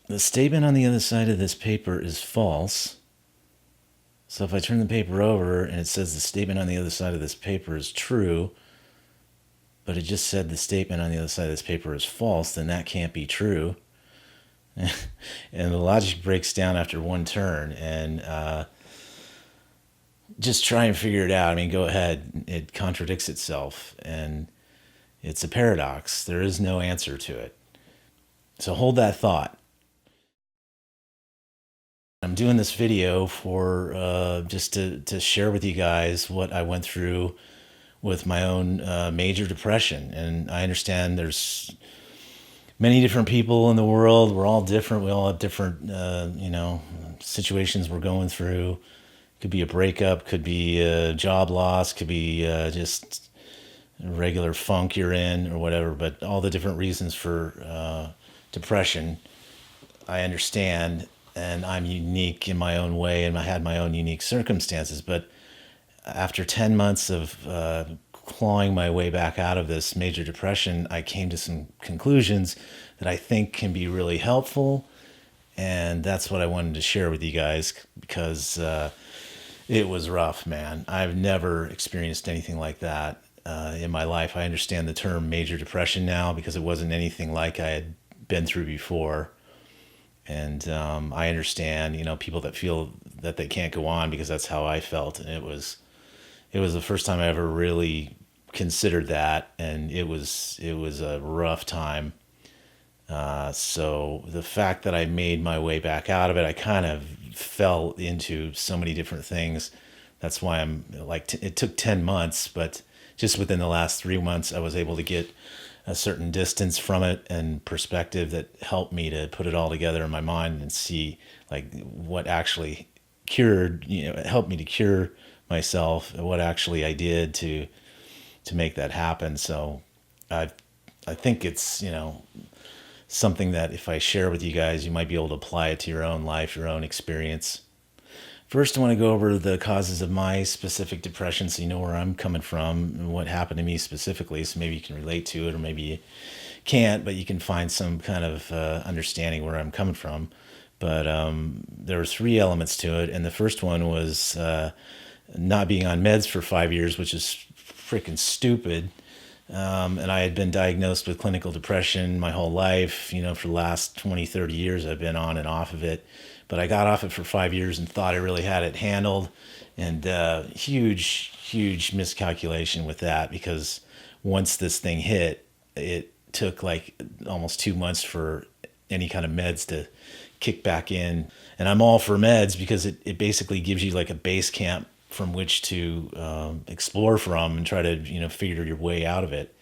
The statement on the other side of this paper is false. So if I turn the paper over and it says the statement on the other side of this paper is true, but it just said the statement on the other side of this paper is false, then that can't be true. And the logic breaks down after one turn. And just try and figure it out. I mean, go ahead. It contradicts itself. And it's a paradox. There is no answer to it. So hold that thought. I'm doing this video for just to share with you guys what I went through with my own major depression. And I understand there's many different people in the world. We're all different. We all have different, situations we're going through. Could be a breakup, could be a job loss, could be just a regular funk you're in or whatever. But all the different reasons for depression, I understand, and I'm unique in my own way, and I had my own unique circumstances. But after 10 months of clawing my way back out of this major depression, I came to some conclusions that I think can be really helpful. And that's what I wanted to share with you guys because it was rough, man. I've never experienced anything like that in my life. I understand the term major depression now because it wasn't anything like I had been through before. And I understand, people that feel that they can't go on because that's how I felt. And it was the first time I ever really considered that. And it was a rough time. So the fact that I made my way back out of it, I kind of fell into so many different things. That's why I'm like, it took 10 months, but just within the last 3 months, I was able to get a certain distance from it and perspective that helped me to put it all together in my mind and see like what actually cured, it helped me to cure myself and what actually I did to make that happen. So I think it's, something that if I share with you guys, you might be able to apply it to your own life, your own experience. First, I want to go over the causes of my specific depression so you know where I'm coming from and what happened to me specifically. So maybe you can relate to it, or maybe you can't, but you can find some kind of understanding where I'm coming from. But there were 3 elements to it. And the first one was not being on meds for 5 years, which is freaking stupid. And I had been diagnosed with clinical depression my whole life. For the last 20, 30 years, I've been on and off of it. But I got off it for 5 years and thought I really had it handled. And huge, huge miscalculation with that because once this thing hit, it took like almost 2 months for any kind of meds to kick back in. And I'm all for meds because it basically gives you like a base camp from which to explore from and try to figure your way out of it.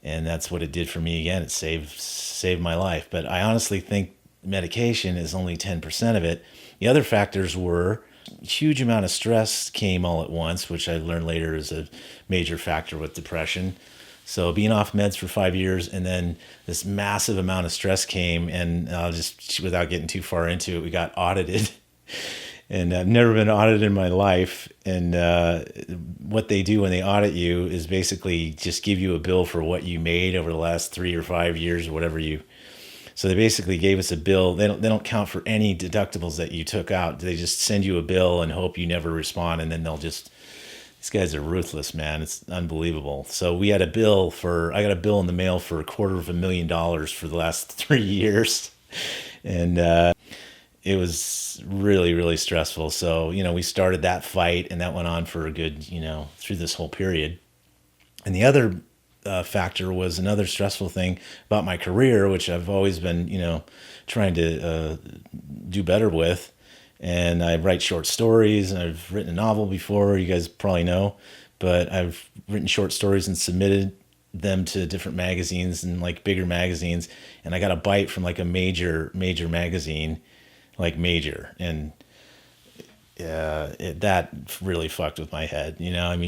And that's what it did for me. Again, it saved my life. But I honestly think medication is only 10% of it. The other factors were a huge amount of stress came all at once, which I learned later is a major factor with depression. So being off meds for 5 years and then this massive amount of stress came, and just without getting too far into it, we got audited. And I've never been audited in my life. And what they do when they audit you is basically just give you a bill for what you made over the last 3 or 5 years or whatever you. So they basically gave us a bill. They don't count for any deductibles that you took out. They just send you a bill and hope you never respond. And then these guys are ruthless, man. It's unbelievable. So I got a bill in the mail for $250,000 for the last 3 years. And it was really, really stressful. So, we started that fight and that went on for a good, through this whole period. And the other factor was another stressful thing about my career, which I've always been, trying to do better with. And I write short stories, and I've written a novel before, you guys probably know, but I've written short stories and submitted them to different magazines and like bigger magazines. And I got a bite from like a major magazine, like major. And that really fucked with my head.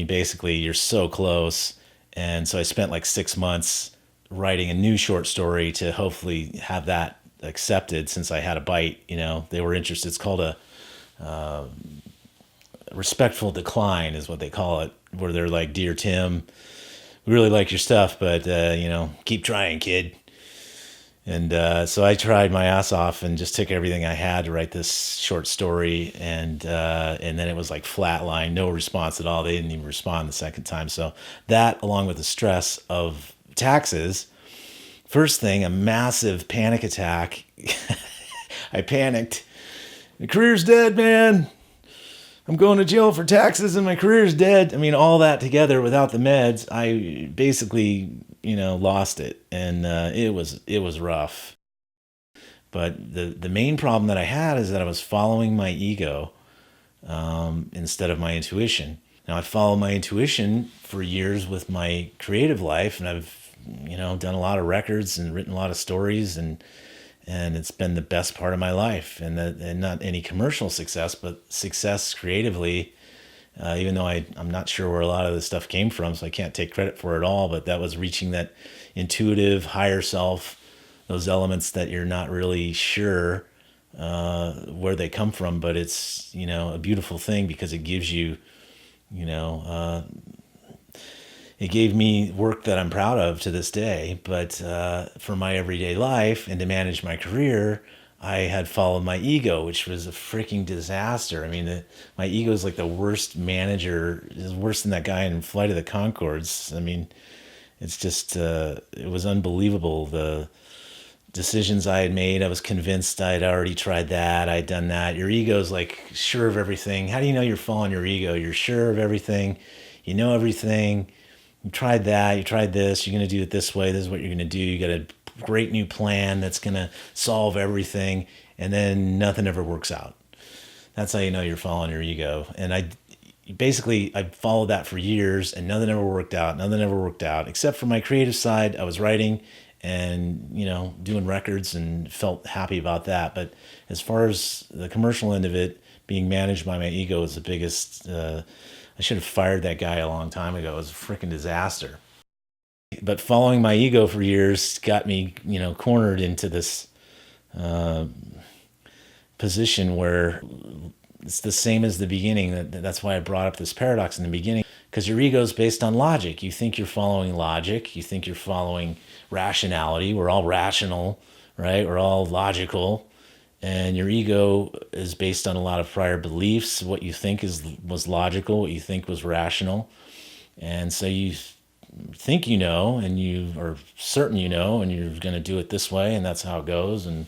Basically you're so close. And so I spent like 6 months writing a new short story to hopefully have that accepted since I had a bite. They were interested. It's called a respectful decline is what they call it, where they're like, "Dear Tim, we really like your stuff, but keep trying, kid." And so I tried my ass off and just took everything I had to write this short story, and then it was like flatline, no response at all. They didn't even respond the second time. So that, along with the stress of taxes, first thing, a massive panic attack. I panicked. My career's dead, man. I'm going to jail for taxes and my career's dead. I mean, all that together without the meds, I basically, lost it. And it was rough. But the main problem that I had is that I was following my ego instead of my intuition. Now, I followed my intuition for years with my creative life, and I've, done a lot of records and written a lot of stories, and it's been the best part of my life. And not any commercial success, but success creatively. Even though I'm not sure where a lot of this stuff came from, so I can't take credit for it all. But that was reaching that intuitive higher self, those elements that you're not really sure where they come from, but it's a beautiful thing because it gives you, it gave me work that I'm proud of to this day. But for my everyday life and to manage my career, I had followed my ego, which was a freaking disaster. I mean, my ego is like the worst manager, is worse than that guy in Flight of the Conchords. I mean, it's just, it was unbelievable. The decisions I had made, I was convinced I had already tried that, I'd done that. Your ego's like sure of everything. How do you know you're following your ego? You're sure of everything. You know everything. You tried that, you tried this, you're going to do it this way, this is what you're going to do. You got a great new plan that's going to solve everything, and then nothing ever works out. That's how you know you're following your ego. And I followed that for years, and nothing ever worked out. Nothing ever worked out, except for my creative side. I was writing and, doing records and felt happy about that. But as far as the commercial end of it, being managed by my ego was the biggest, I should have fired that guy a long time ago. It was a freaking disaster. But following my ego for years got me, cornered into this position where it's the same as the beginning. That's why I brought up this paradox in the beginning, because your ego is based on logic. You think you're following logic. You think you're following rationality. We're all rational, right? We're all logical. And your ego is based on a lot of prior beliefs, what you think was logical, what you think was rational. And so you think and you are certain and you're going to do it this way, and that's how it goes, and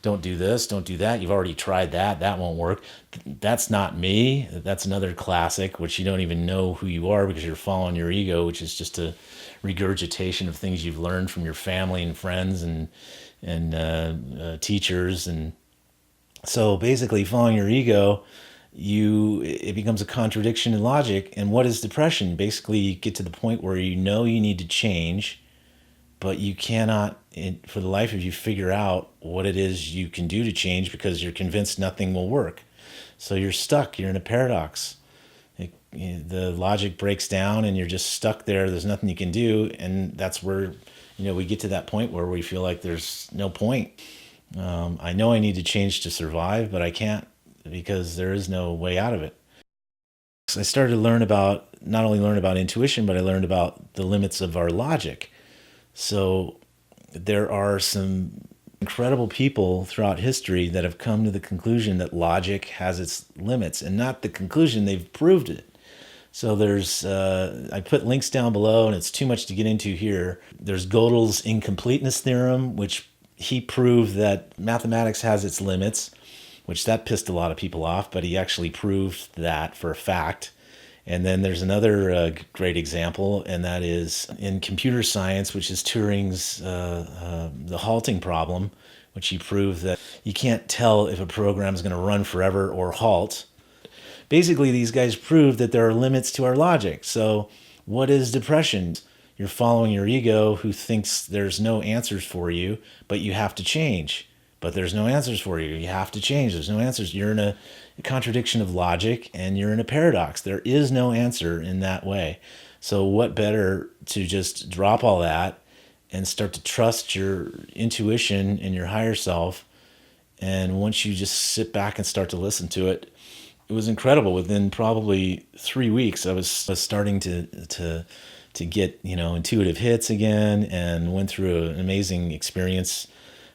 don't do this, don't do that. You've already tried that. That won't work. That's not me. That's another classic, which you don't even know who you are because you're following your ego, which is just a regurgitation of things you've learned from your family and friends and teachers. And so basically following your ego, it becomes a contradiction in logic. And what is depression? Basically, you get to the point where you need to change, but you cannot, for the life of you, figure out what it is you can do to change because you're convinced nothing will work. So you're stuck. You're in a paradox. The logic breaks down and you're just stuck there. There's nothing you can do. And that's where, we get to that point where we feel like there's no point. I know I need to change to survive, but I can't because there is no way out of it. So I started to not only learn about intuition, but I learned about the limits of our logic. So there are some incredible people throughout history that have come to the conclusion that logic has its limits, and not the conclusion, they've proved it. So I put links down below, and it's too much to get into here. There's Gödel's Incompleteness theorem, which he proved that mathematics has its limits, which that pissed a lot of people off, but he actually proved that for a fact. And then there's another great example, and that is in computer science, which is Turing's the halting problem, which he proved that you can't tell if a program is going to run forever or halt. Basically, these guys proved that there are limits to our logic. So what is depression? You're following your ego, who thinks there's no answers for you, but you have to change. But there's no answers for you. You have to change. There's no answers. You're in a contradiction of logic, and you're in a paradox. There is no answer in that way. So what better to just drop all that and start to trust your intuition and your higher self. And once you just sit back and start to listen to it, it was incredible. Within probably 3 weeks, I was starting to to get, intuitive hits again, and went through an amazing experience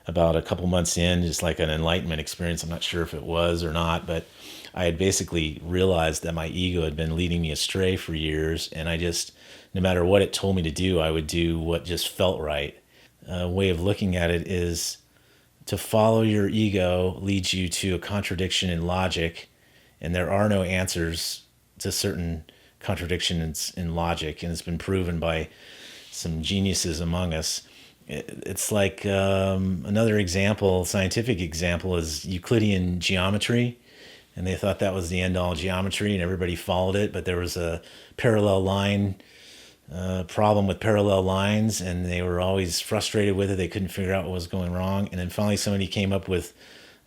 about a couple months in, just like an enlightenment experience. I'm not sure if it was or not, but I had basically realized that my ego had been leading me astray for years, and I just, no matter what it told me to do, I would do what just felt right. A way of looking at it is to follow your ego leads you to a contradiction in logic, and there are no answers to certain contradictions in logic, and it's been proven by some geniuses among us. It's like another example, scientific example, is Euclidean geometry, and they thought that was the end-all geometry, and everybody followed it, but there was a parallel line problem with parallel lines, and they were always frustrated with it. They couldn't figure out what was going wrong, and then finally somebody came up with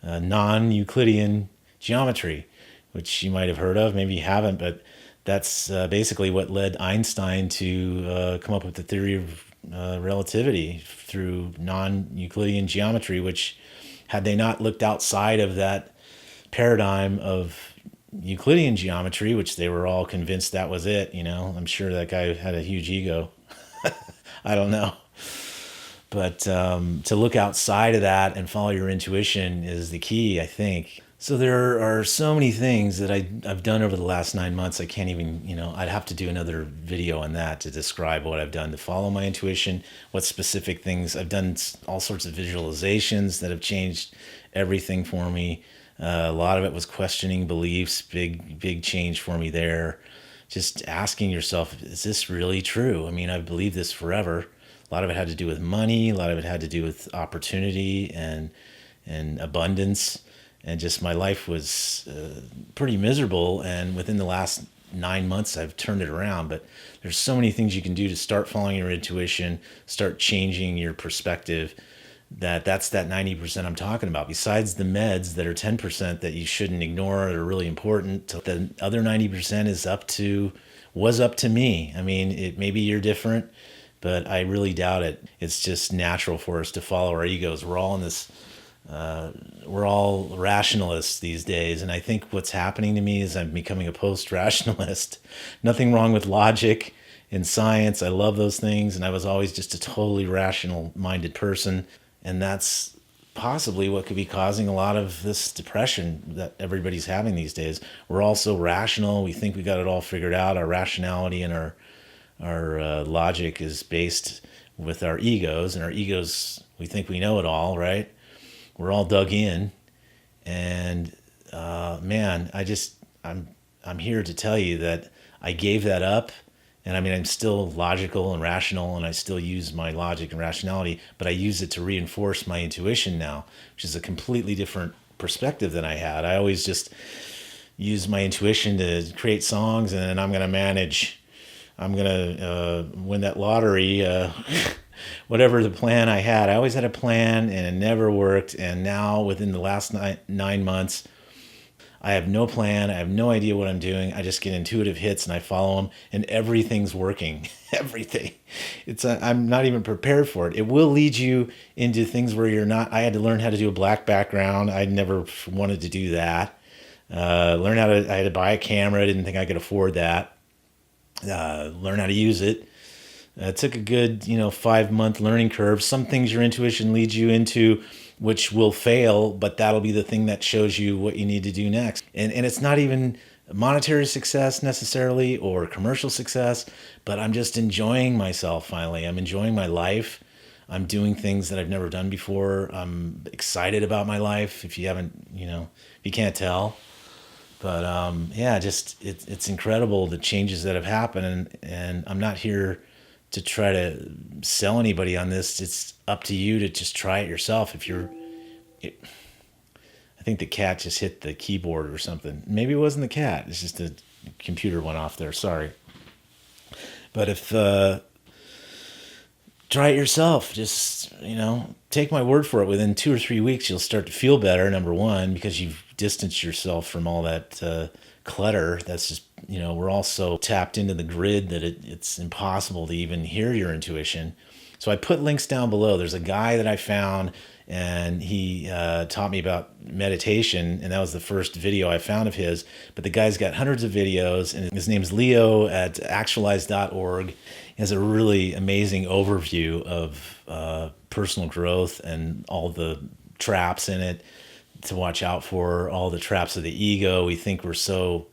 non-Euclidean geometry, which you might have heard of, maybe you haven't, but that's basically what led Einstein to come up with the theory of relativity through non-Euclidean geometry, which, had they not looked outside of that paradigm of Euclidean geometry, which they were all convinced that was it, I'm sure that guy had a huge ego. I don't know. But to look outside of that and follow your intuition is the key, I think. So there are so many things that I've done over the last 9 months. I can't even, I'd have to do another video on that to describe what I've done to follow my intuition, what specific things. I've done all sorts of visualizations that have changed everything for me. A lot of it was questioning beliefs, big change for me there. Just asking yourself, is this really true? I mean, I've believed this forever. A lot of it had to do with money. A lot of it had to do with opportunity and abundance. And just my life was pretty miserable. And within the last 9 months, I've turned it around. But there's so many things you can do to start following your intuition, start changing your perspective. That's that 90% I'm talking about. Besides the meds that are 10% that you shouldn't ignore, that are really important, the other 90% was up to me. I mean, maybe you're different, but I really doubt it. It's just natural for us to follow our egos. We're all in this. We're all rationalists these days, and I think what's happening to me is I'm becoming a post-rationalist. Nothing wrong with logic and science. I love those things, and I was always just a totally rational-minded person. And that's possibly what could be causing a lot of this depression that everybody's having these days. We're all so rational. We think we got it all figured out. Our rationality and our logic is based with our egos. And our egos, we think we know it all, right? We're all dug in. And man, I'm here to tell you that I gave that up. And I mean, I'm still logical and rational, and I still use my logic and rationality, but I use it to reinforce my intuition now, which is a completely different perspective than I had. I always just use my intuition to create songs, and I'm going to win that lottery, whatever the plan I had. I always had a plan, and it never worked. And now within the last 9 months, I have no plan. I have no idea what I'm doing. I just get intuitive hits and I follow them, and everything's working. Everything. I'm not even prepared for it. It will lead you into things where you're not. I had to learn how to do a black background. I never wanted to do that. I had to buy a camera. I didn't think I could afford that. Learn how to use it. It took a good, 5-month learning curve. Some things your intuition leads you into, which will fail, but that'll be the thing that shows you what you need to do next. And it's not even monetary success necessarily or commercial success, but I'm just enjoying myself finally. I'm enjoying my life. I'm doing things that I've never done before. I'm excited about my life. If you haven't, if you can't tell. But yeah, just it's incredible the changes that have happened, and I'm not here to try to sell anybody on this. It's up to you to just try it yourself. I think the cat just hit the keyboard or something. Maybe it wasn't the cat. It's just the computer went off there. Sorry. But if try it yourself. Just, take my word for it. Within 2 or 3 weeks, you'll start to feel better, number one, because you've distanced yourself from all that clutter. That's just, we're all so tapped into the grid that it's impossible to even hear your intuition. So I put links down below. There's a guy that I found, and he taught me about meditation, and that was the first video I found of his. But the guy's got hundreds of videos, and his name's Leo at actualize.org. He has a really amazing overview of personal growth and all the traps in it to watch out for, all the traps of the ego. We think we're so,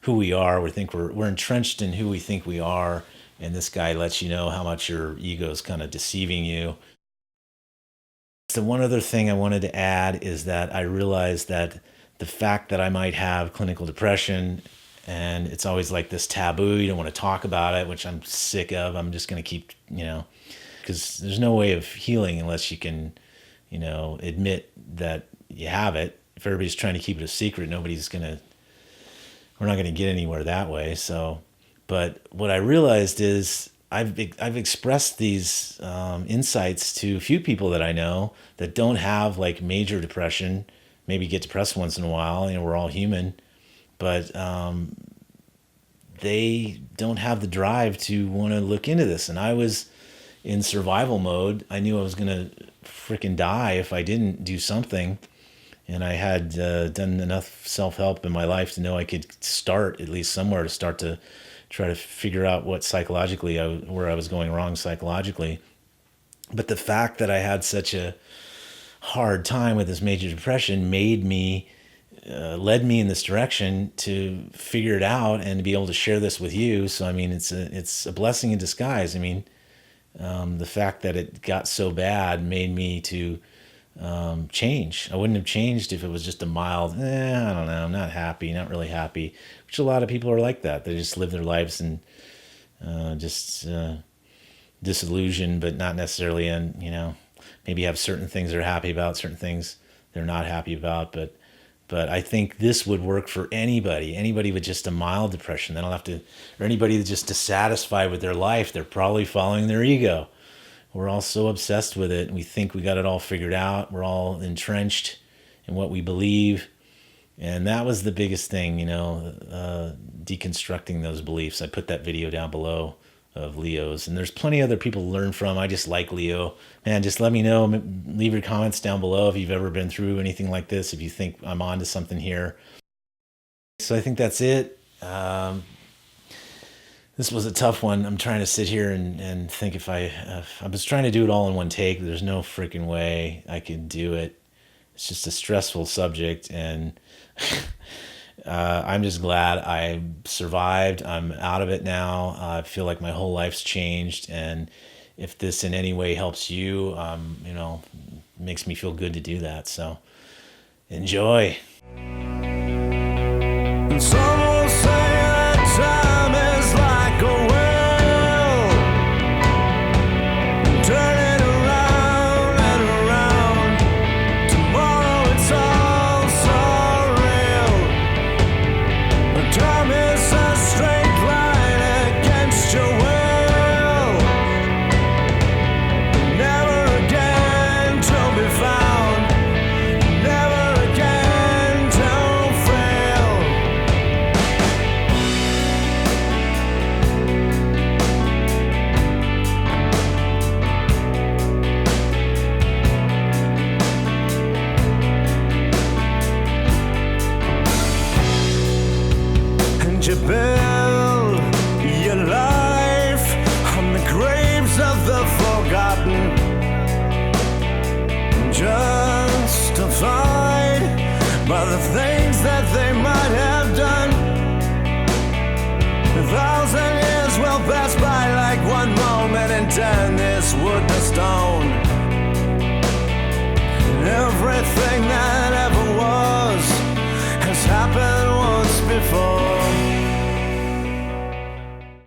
who we are. We think we're entrenched in who we think we are. And this guy lets you know how much your ego is kind of deceiving you. So one other thing I wanted to add is that I realized that the fact that I might have clinical depression, and it's always like this taboo, you don't want to talk about it, which I'm sick of. I'm just going to keep, because there's no way of healing unless you can, admit that you have it. If everybody's trying to keep it a secret, we're not going to get anywhere that way. So, but what I realized is I've expressed these insights to a few people that I know that don't have like major depression, maybe get depressed once in a while, we're all human, but they don't have the drive to want to look into this. And I was in survival mode. I knew I was going to freaking die if I didn't do something. And I had done enough self-help in my life to know I could start at least somewhere to start to try to figure out what where I was going wrong psychologically. But the fact that I had such a hard time with this major depression led me in this direction to figure it out and to be able to share this with you. So, it's a blessing in disguise. The fact that it got so bad made me to change. I wouldn't have changed if it was just a mild, I don't know, I'm not happy, not really happy, which a lot of people are like that. They just live their lives and disillusioned, but not necessarily maybe have certain things they're happy about, certain things they're not happy about. But I think this would work for anybody with just a mild depression. They don't have to, or anybody that's just dissatisfied with their life. They're probably following their ego. We're all so obsessed with it, and we think we got it all figured out. We're all entrenched in what we believe. And that was the biggest thing, deconstructing those beliefs. I put that video down below of Leo's, and there's plenty of other people to learn from. I just like Leo. Man, just let me know. Leave your comments down below if you've ever been through anything like this, if you think I'm onto something here. So I think that's it. This was a tough one. I'm trying to sit here and think if I was trying to do it all in one take. There's no freaking way I could do it. It's just a stressful subject, and I'm just glad I survived. I'm out of it now. I feel like my whole life's changed, and if this in any way helps you, makes me feel good to do that. So enjoy. And some will say that time is like a well, turn it around and around. Tomorrow it's all so real. The time is a straight line against your will, never again to be found, never again to fail. And you build your life on the graves of the forgotten, justified by the things that they might have done. 1,000 years will pass by like one moment, and turn this wood to stone. And everything